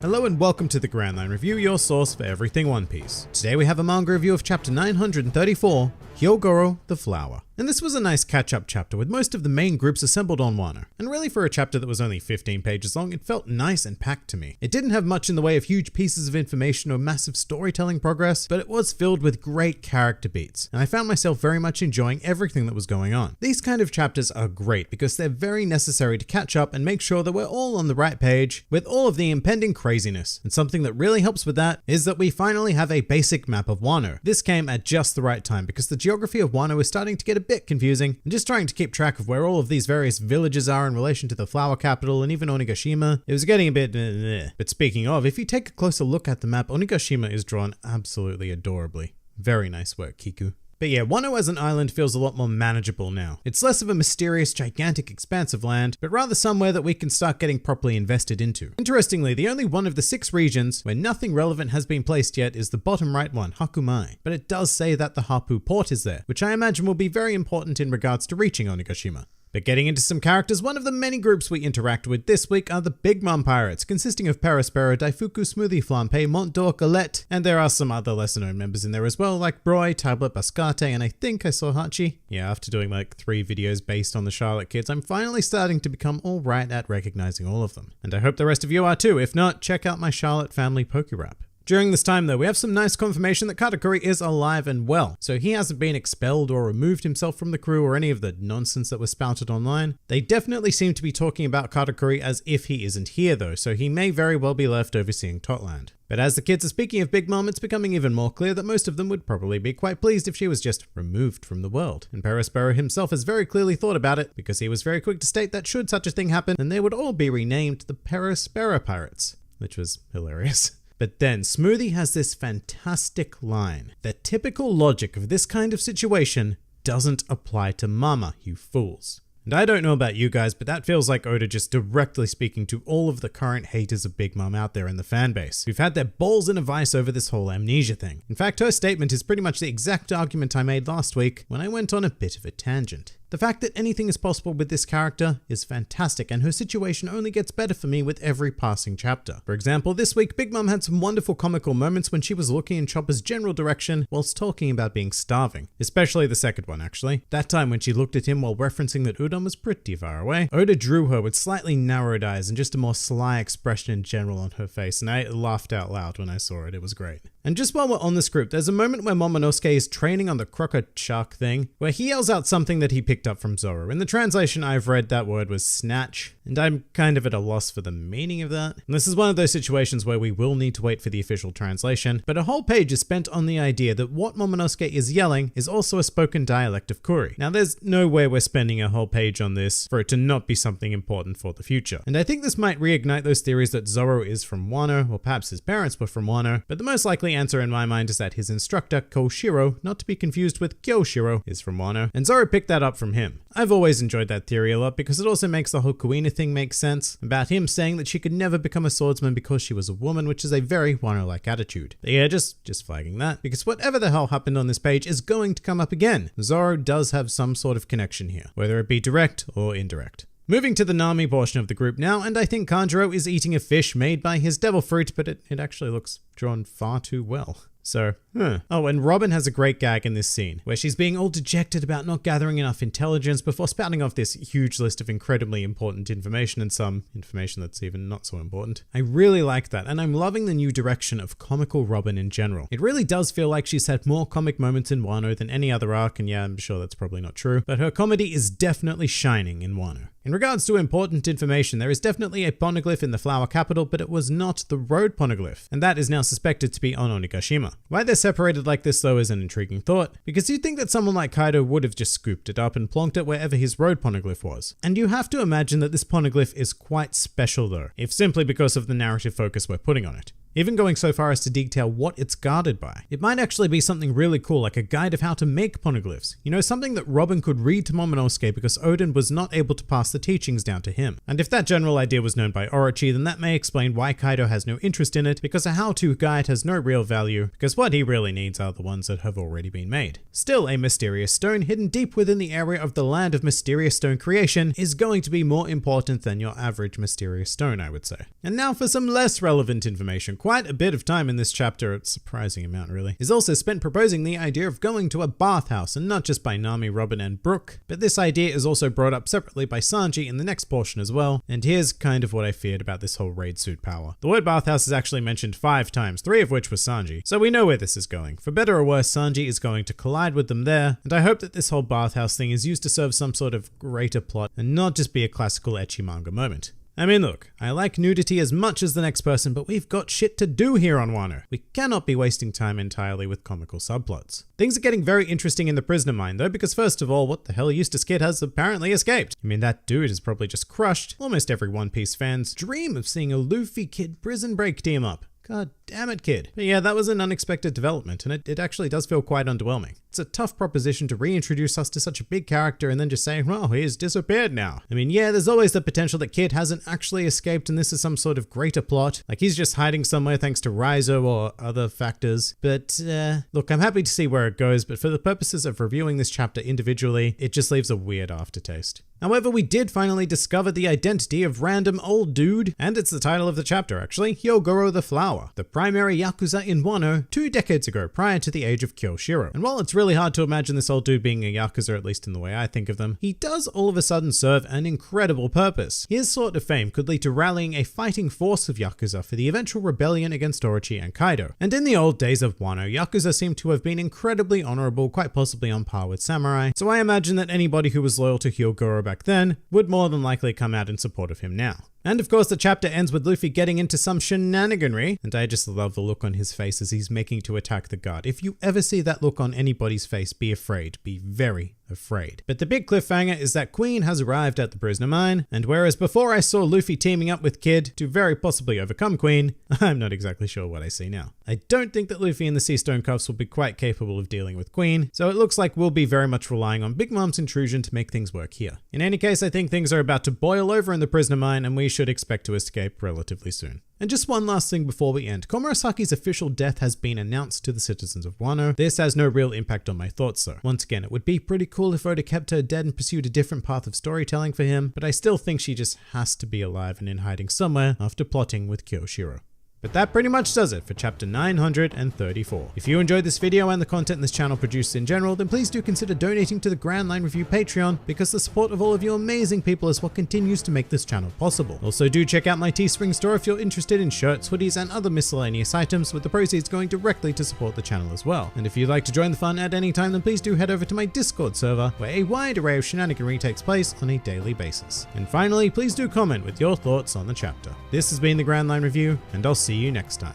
Hello and welcome to the Grand Line Review, your source for everything One Piece. Today we have a manga review of chapter 934, Hyogoro the Flower. And this was a nice catch-up chapter with most of the main groups assembled on Wano. And really for a chapter that was only 15 pages long, it felt nice and packed to me. It didn't have much in the way of huge pieces of information or massive storytelling progress, but it was filled with great character beats. And I found myself very much enjoying everything that was going on. These kind of chapters are great because they're very necessary to catch up and make sure that we're all on the right page with all of the impending craziness. And something that really helps with that is that we finally have a basic map of Wano. This came at just the right time because the geography of Wano is starting to get a bit confusing, and just trying to keep track of where all of these various villages are in relation to the flower capital and even Onigashima, it was getting a bit But speaking of, if you take a closer look at the map, Onigashima is drawn absolutely adorably. Very nice work, Kiku. But yeah, Wano as an island feels a lot more manageable now. It's less of a mysterious, gigantic expanse of land, but rather somewhere that we can start getting properly invested into. Interestingly, the only one of the 6 regions where nothing relevant has been placed yet is the bottom right one, Hakumai. But it does say that the Hapu port is there, which I imagine will be very important in regards to reaching Onigashima. But getting into some characters, one of the many groups we interact with this week are the Big Mom Pirates, consisting of Perospero, Daifuku, Smoothie, Flampe, Mont d'Or, Galette, and there are some other lesser known members in there as well, like Broy, Tablet, Bascate, and I think I saw Hachi. Yeah, after doing like 3 videos based on the Charlotte kids, I'm finally starting to become alright at recognizing all of them. And I hope the rest of you are too. If not, check out my Charlotte family Pokerap. During this time though, we have some nice confirmation that Katakuri is alive and well, so he hasn't been expelled or removed himself from the crew or any of the nonsense that was spouted online. They definitely seem to be talking about Katakuri as if he isn't here though, so he may very well be left overseeing Totland. But as the kids are speaking of Big Mom, it's becoming even more clear that most of them would probably be quite pleased if she was just removed from the world. And Perospero himself has very clearly thought about it, because he was very quick to state that should such a thing happen, then they would all be renamed the Perospero Pirates, which was hilarious. But then Smoothie has this fantastic line. The typical logic of this kind of situation doesn't apply to Mama, you fools. And I don't know about you guys, but that feels like Oda just directly speaking to all of the current haters of Big Mom out there in the fan base, who've had their balls in a vice over this whole amnesia thing. In fact, her statement is pretty much the exact argument I made last week when I went on a bit of a tangent. The fact that anything is possible with this character is fantastic, and her situation only gets better for me with every passing chapter. For example, this week Big Mom had some wonderful comical moments when she was looking in Chopper's general direction whilst talking about being starving. Especially the second one actually. That time when she looked at him while referencing that udon was pretty far away. Oda drew her with slightly narrowed eyes and just a more sly expression in general on her face, and I laughed out loud when I saw it. It was great. And just while we're on this group, there's a moment where Momonosuke is training on the crocodile shark thing, where he yells out something that he picked up from Zoro. In the translation I've read, that word was snatch, and I'm kind of at a loss for the meaning of that. And this is one of those situations where we will need to wait for the official translation, but a whole page is spent on the idea that what Momonosuke is yelling is also a spoken dialect of Kuri. Now there's no way we're spending a whole page on this for it to not be something important for the future. And I think this might reignite those theories that Zoro is from Wano, or perhaps his parents were from Wano, but the most likely answer in my mind is that his instructor, Koshiro, not to be confused with Kyoshiro, is from Wano, and Zoro picked that up from him. I've always enjoyed that theory a lot because it also makes the whole Kuina thing make sense, about him saying that she could never become a swordsman because she was a woman, which is a very Wano-like attitude. But yeah, just flagging that, because whatever the hell happened on this page is going to come up again. Zoro does have some sort of connection here, whether it be direct or indirect. Moving to the Nami portion of the group now, and I think Kanjuro is eating a fish made by his devil fruit, but it actually looks drawn far too well. So, Oh, and Robin has a great gag in this scene, where she's being all dejected about not gathering enough intelligence before spouting off this huge list of incredibly important information and some information that's even not so important. I really like that, and I'm loving the new direction of comical Robin in general. It really does feel like she's had more comic moments in Wano than any other arc, and yeah, I'm sure that's probably not true, but her comedy is definitely shining in Wano. In regards to important information, there is definitely a poneglyph in the flower capital, but it was not the road poneglyph, and that is now suspected to be on Onigashima. Why they're separated like this though is an intriguing thought, because you'd think that someone like Kaido would have just scooped it up and plonked it wherever his road poneglyph was. And you have to imagine that this poneglyph is quite special though, if simply because of the narrative focus we're putting on it. Even going so far as to detail what it's guarded by. It might actually be something really cool, like a guide of how to make poneglyphs. You know, something that Robin could read to Momonosuke because Oden was not able to pass the teachings down to him. And if that general idea was known by Orochi, then that may explain why Kaido has no interest in it, because a how-to guide has no real value, because what he really needs are the ones that have already been made. Still, a mysterious stone hidden deep within the area of the land of mysterious stone creation is going to be more important than your average mysterious stone, I would say. And now for some less relevant information. Quite a bit of time in this chapter, a surprising amount really, is also spent proposing the idea of going to a bathhouse, and not just by Nami, Robin, and Brook, but this idea is also brought up separately by Sanji in the next portion as well, and here's kind of what I feared about this whole raid suit power. The word bathhouse is actually mentioned 5 times, 3 of which was Sanji, so we know where this is going. For better or worse, Sanji is going to collide with them there, and I hope that this whole bathhouse thing is used to serve some sort of greater plot and not just be a classical ecchi manga moment. I mean, look, I like nudity as much as the next person, but we've got shit to do here on Wano. We cannot be wasting time entirely with comical subplots. Things are getting very interesting in the prisoner mine though, because first of all, what the hell Eustace Kid has apparently escaped? I mean, that dude has probably just crushed almost every One Piece fan's dream of seeing a Luffy Kid prison break team up. God damn it, Kid. But yeah, that was an unexpected development, and it actually does feel quite underwhelming. It's a tough proposition to reintroduce us to such a big character and then just say, well, he's disappeared now. I mean, yeah, there's always the potential that Kid hasn't actually escaped and this is some sort of greater plot. Like he's just hiding somewhere thanks to Raizo or other factors. But look, I'm happy to see where it goes, but for the purposes of reviewing this chapter individually, it just leaves a weird aftertaste. However, we did finally discover the identity of random old dude, and it's the title of the chapter actually, Hyogoro the Flower, the primary Yakuza in Wano 2 decades ago prior to the age of Kyoshiro. And while it's really hard to imagine this old dude being a Yakuza, at least in the way I think of them, he does all of a sudden serve an incredible purpose. His sort of fame could lead to rallying a fighting force of Yakuza for the eventual rebellion against Orochi and Kaido. And in the old days of Wano, Yakuza seem to have been incredibly honorable, quite possibly on par with samurai, so I imagine that anybody who was loyal to Hyogoro back then would more than likely come out in support of him now. And of course, the chapter ends with Luffy getting into some shenaniganry, and I just love the look on his face as he's making to attack the guard. If you ever see that look on anybody's face, be afraid. Be very afraid. But the big cliffhanger is that Queen has arrived at the prisoner mine, and whereas before I saw Luffy teaming up with Kid to very possibly overcome Queen, I'm not exactly sure what I see now. I don't think that Luffy and the Sea Stone Cuffs will be quite capable of dealing with Queen, so it looks like we'll be very much relying on Big Mom's intrusion to make things work here. In any case, I think things are about to boil over in the prisoner mine, and we should expect to escape relatively soon. And just one last thing before we end. Komurasaki's official death has been announced to the citizens of Wano. This has no real impact on my thoughts though. Once again, it would be pretty cool if Oda kept her dead and pursued a different path of storytelling for him, but I still think she just has to be alive and in hiding somewhere after plotting with Kyoshiro. But that pretty much does it for chapter 934. If you enjoyed this video and the content this channel produces in general, then please do consider donating to the Grand Line Review Patreon, because the support of all of you amazing people is what continues to make this channel possible. Also do check out my Teespring store if you're interested in shirts, hoodies, and other miscellaneous items, with the proceeds going directly to support the channel as well. And if you'd like to join the fun at any time, then please do head over to my Discord server, where a wide array of shenaniganry takes place on a daily basis. And finally, please do comment with your thoughts on the chapter. This has been the Grand Line Review, and I'll see you next time.